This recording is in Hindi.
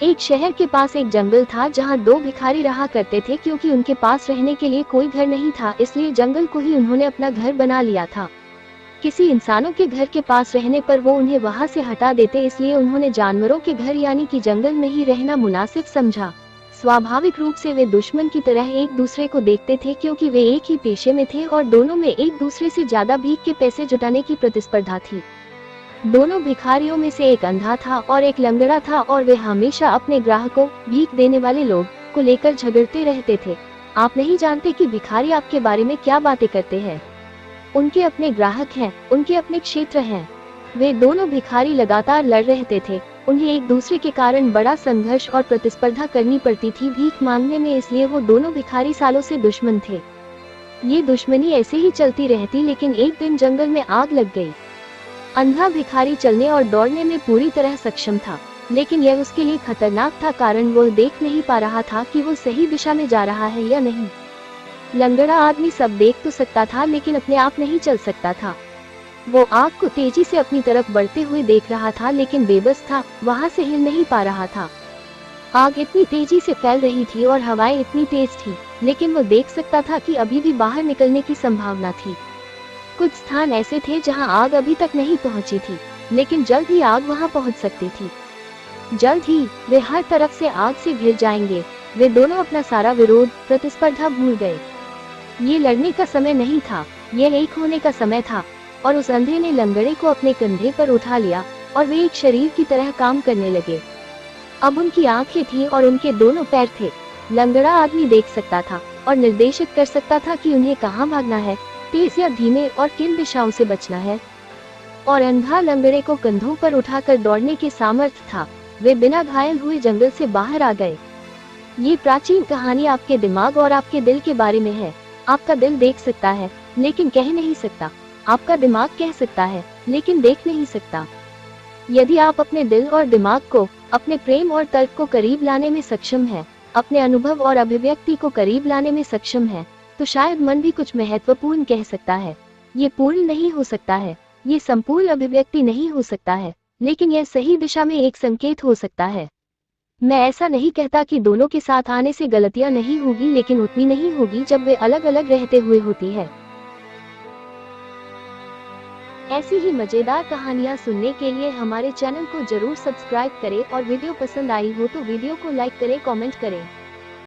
एक शहर के पास एक जंगल था जहाँ दो भिखारी रहा करते थे। क्योंकि उनके पास रहने के लिए कोई घर नहीं था, इसलिए जंगल को ही उन्होंने अपना घर बना लिया था। किसी इंसानों के घर के पास रहने पर वो उन्हें वहाँ से हटा देते, इसलिए उन्होंने जानवरों के घर यानी कि जंगल में ही रहना मुनासिब समझा। स्वाभाविक रूप से वे दुश्मन की तरह एक दूसरे को देखते थे, क्योंकि वे एक ही पेशे में थे और दोनों में एक दूसरे से ज्यादा भीख के पैसे जुटाने की प्रतिस्पर्धा थी। दोनों भिखारियों में से एक अंधा था और एक लंगड़ा था, और वे हमेशा अपने ग्राहकों, भीख देने वाले लोग को लेकर झगड़ते रहते थे। आप नहीं जानते कि भिखारी आपके बारे में क्या बातें करते हैं। उनके अपने ग्राहक हैं, उनके अपने क्षेत्र हैं। वे दोनों भिखारी लगातार लड़ रहते थे। उन्हें एक दूसरे के कारण बड़ा संघर्ष और प्रतिस्पर्धा करनी पड़ती थी भीख मांगने में, इसलिए वो दोनों भिखारी सालों से दुश्मन थे। ये दुश्मनी ऐसे ही चलती रहती, लेकिन एक दिन जंगल में आग लग गई। अंधा भिखारी चलने और दौड़ने में पूरी तरह सक्षम था, लेकिन यह उसके लिए खतरनाक था, कारण वह देख नहीं पा रहा था कि वो सही दिशा में जा रहा है या नहीं। लंगड़ा आदमी सब देख तो सकता था, लेकिन अपने आप नहीं चल सकता था। वो आग को तेजी से अपनी तरफ बढ़ते हुए देख रहा था, लेकिन बेबस था, वहां से हिल नहीं पा रहा था। आग इतनी तेजी से फैल रही थी और हवाएं इतनी तेज थी, लेकिन वो देख सकता था कि अभी भी बाहर निकलने की संभावना थी। कुछ स्थान ऐसे थे जहां आग अभी तक नहीं पहुंची थी, लेकिन जल्द ही आग वहां पहुंच सकती थी। जल्द ही वे हर तरफ से आग से घिर जाएंगे। वे दोनों अपना सारा विरोध, प्रतिस्पर्धा भूल गए। ये लड़ने का समय नहीं था, यह एक होने का समय था। और उस अंधे ने लंगड़े को अपने कंधे पर उठा लिया और वे एक शरीर की तरह काम करने लगे। अब उनकी आंखें थीं और उनके दोनों पैर थे। लंगड़ा आदमी देख सकता था और निर्देशित कर सकता था कि उन्हें कहाँ भागना है, तेज या धीमे, और किन दिशाओं से बचना है। और अंधा लंगड़े को कंधों पर उठाकर दौड़ने के सामर्थ्य था। वे बिना घायल हुए जंगल से बाहर आ गए। ये प्राचीन कहानी आपके दिमाग और आपके दिल के बारे में है। आपका दिल देख सकता है, लेकिन कह नहीं सकता। आपका दिमाग कह सकता है, लेकिन देख नहीं सकता। यदि आप अपने दिल और दिमाग को, अपने प्रेम और तर्क को करीब लाने में सक्षम हैं, अपने अनुभव और अभिव्यक्ति को करीब लाने में सक्षम हैं, तो शायद मन भी कुछ महत्वपूर्ण कह सकता है। ये पूर्ण नहीं हो सकता है, ये संपूर्ण अभिव्यक्ति नहीं हो सकता है, लेकिन यह सही दिशा में एक संकेत हो सकता है। मैं ऐसा नहीं कहता कि दोनों के साथ आने से गलतियां नहीं होगी, लेकिन उतनी नहीं होगी जब वे अलग अलग रहते हुए होती है। ऐसी ही मजेदार कहानियाँ सुनने के लिए हमारे चैनल को जरूर सब्सक्राइब करें, और वीडियो पसंद आई हो तो वीडियो को लाइक करें, कमेंट करें।